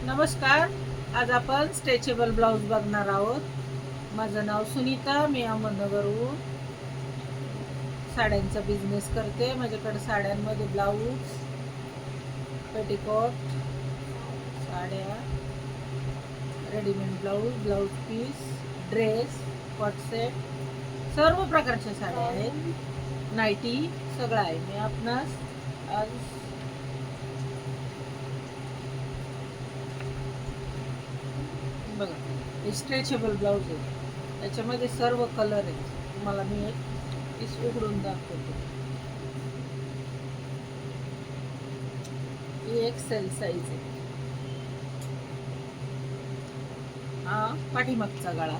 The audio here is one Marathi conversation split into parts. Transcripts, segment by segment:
नमस्कार. आज आपण स्ट्रेचेबल ब्लाऊज बघणार आहोत. माझं नाव सुनीता, मी अहमदनगरहून साड्यांचा बिझनेस करते. माझ्याकडे साड्यांमध्ये ब्लाऊज, पेटिकोट, साड्या, readymade blouse, blouse piece, dress, कॉटसेट, सर्व प्रकारच्या साड्या आहेत. नाईटी सगळं आहे. मी आपणास आज बघा, हे स्ट्रेचेबल ब्लाऊज आहे. त्याच्यामध्ये सर्व कलर आहेत. तुम्हाला मी एक पीस उघडून दाखवतो. ही एक्सेल साईज आहे. हा पाठीमागचा गळा,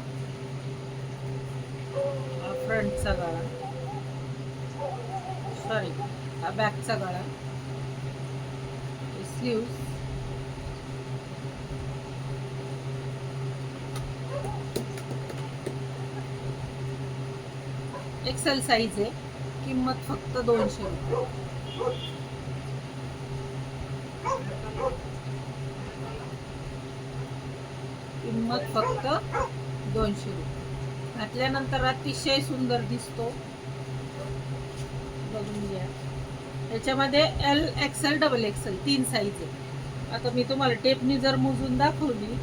हा फ्रंटचा गळा, सॉरी हा बॅकचा गळा, स्लीव्स, एक्सेल साईज आहे. किंमत फक्त 200 रुपये. किंमत फक्त 200 रुपये. घातल्यानंतर अतिशय सुंदर दिसतो. बघून घ्या. याच्यामध्ये L XL double XL 3 size आहे. आता मी तुम्हाला टेपनी जर मोजून दाखवली,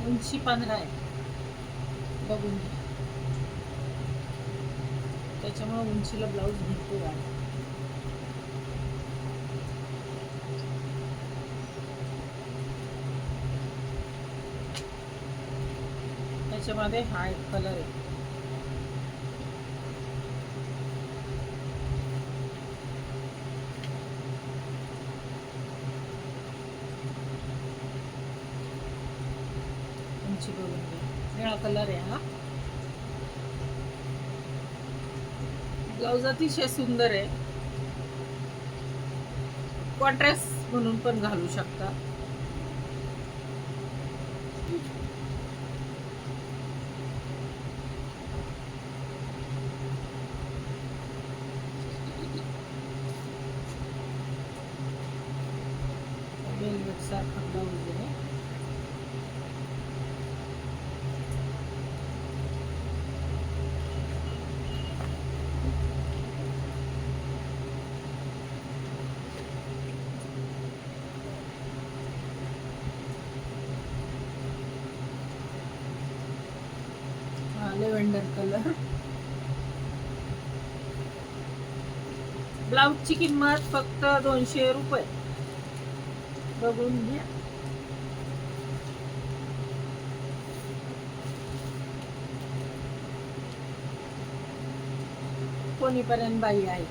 उंची 15 आहे. बघून घ्या. त्याच्यामुळे उंचीला ब्लाऊज भरपूर आहे. त्याच्यामध्ये हा एक कलर आहे. उंची बघून घ्या. निळा कलर आहे हा. ब्लाऊज अतिशय सुंदर आहे. कॉन्ट्रास्ट म्हणून पण घालू शकता. वेलवेट सारखा ब्लाऊज आहे. Lavender colour. ब्लाऊजची किंमत फक्त 200 रुपये. बघून घ्या. कोणीपर्यंत बाई आहे.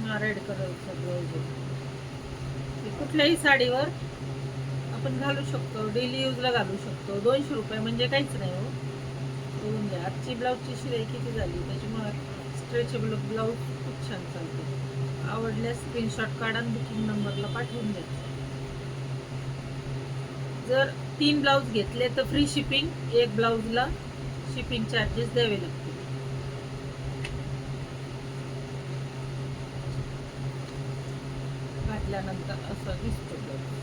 हा रेड कलरचा ब्लाऊज आहे. कुठल्याही साडीवर आपण घालू शकतो. डेली यूजला घालू शकतो. 200 रुपये म्हणजे काहीच नाही हो. बघून घ्या. आजची ब्लाऊजची शिलाई किती झाली. त्याच्यामुळे स्ट्रेचेबल ब्लाऊज खूप छान चालते. आवडल्यास स्क्रीनशॉट काढा, बुकिंग नंबरला पाठवून द्या. जर 3 ब्लाऊज घेतले तर फ्री शिपिंग. 1 ब्लाऊजला शिपिंग चार्जेस द्यावे लागतील. घातल्यानंतर असं दिसतो ब्लाऊज.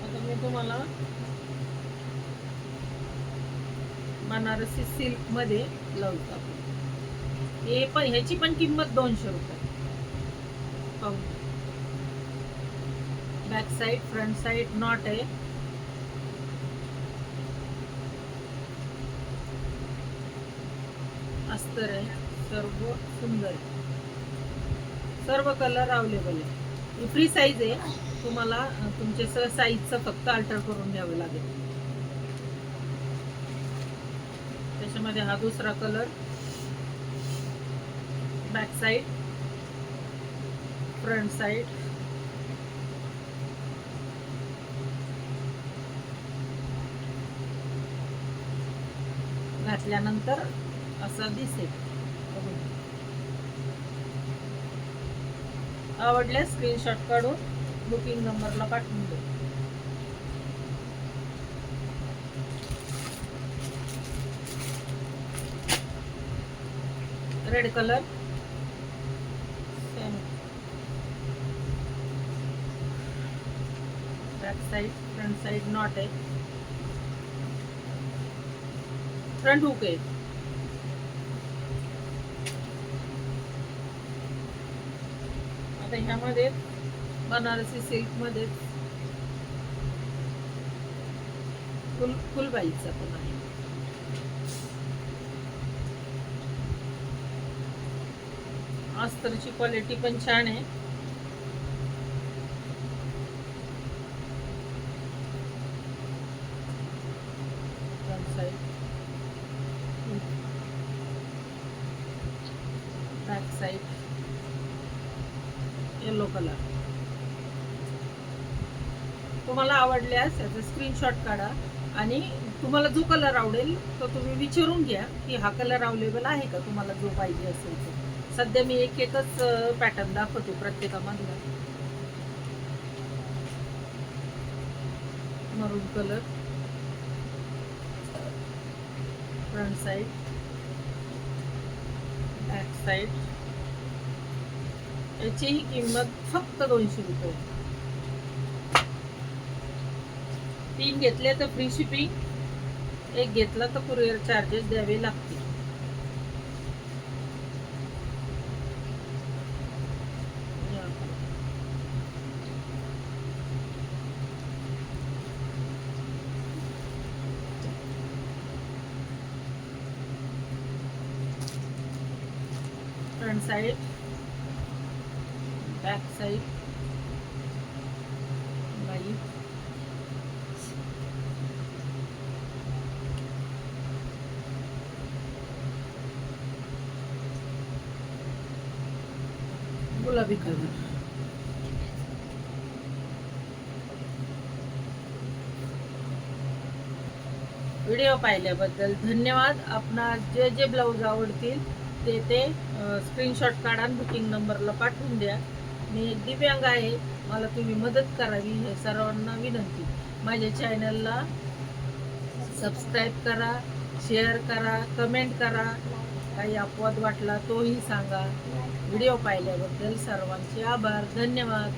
आता मी तुम्हाला बनारसी सिल्क मध्ये ब्लाऊज दाखवतो. हे पण ह्याची पण किंमत 200 रुपये. पाहू. Back side, front side not आहे. अस्तर आहे. सर्व सुंदर आहे. सर्व कलर अवेलेबल आहे. फ्री साईज आहे. तुम्हाला तुमच्या साईजचं फक्त अल्टर करून द्यावं लागेल. त्याच्यामध्ये हा दुसरा colour, back side, front side, घातल्यानंतर असा दिसेल. आवडल्यास स्क्रीनशॉट काढून बुकिंग नंबरला पाठवून दे. Red colour, same back side, front side knot आहे, फ्रंट हुक आहे. आता ह्यामध्ये बनारसी सिल्क मध्ये फुलबाईचा पण आहे. अस्तरची क्वालिटी पण छान आहे. Front side, back side, yellow colour. तुम्हाला आवडल्यास याचा स्क्रीनशॉट काढा आणि तुम्हाला जो कलर आवडेल तो तुम्ही विचारून घ्या की हा कलर अवेलेबल आहे का, तुम्हाला जो पाहिजे असेल तो. सध्या मी एकच पॅटर्न दाखवते प्रत्येकामधला. मरून colour, front side, back side. याची ही किंमत फक्त 200 रुपये. 3 घेतले तर फ्री शिपिंग, 1 घेतला तर कुरिअर चार्जेस द्यावे लागतील. फ्रंट साइड, बैक साइड, बाई, गुलाबी कलर. व्हिडिओ पाहिल्याबद्दल धन्यवाद. आपणास जे जे ब्लाऊज आवडतील ते स्क्रीनशॉट काढा, बुकिंग नंबरला पाठवून द्या. मी एक दिव्यांग आहे, मला तुम्ही मदत करावी हे सर्वांना विनंती. माझ्या चॅनलला सबस्क्राईब करा, शेअर करा, कमेंट करा. काही अपवाद वाटला तोही सांगा. व्हिडिओ पाहिल्याबद्दल सर्वांचे आभार, धन्यवाद.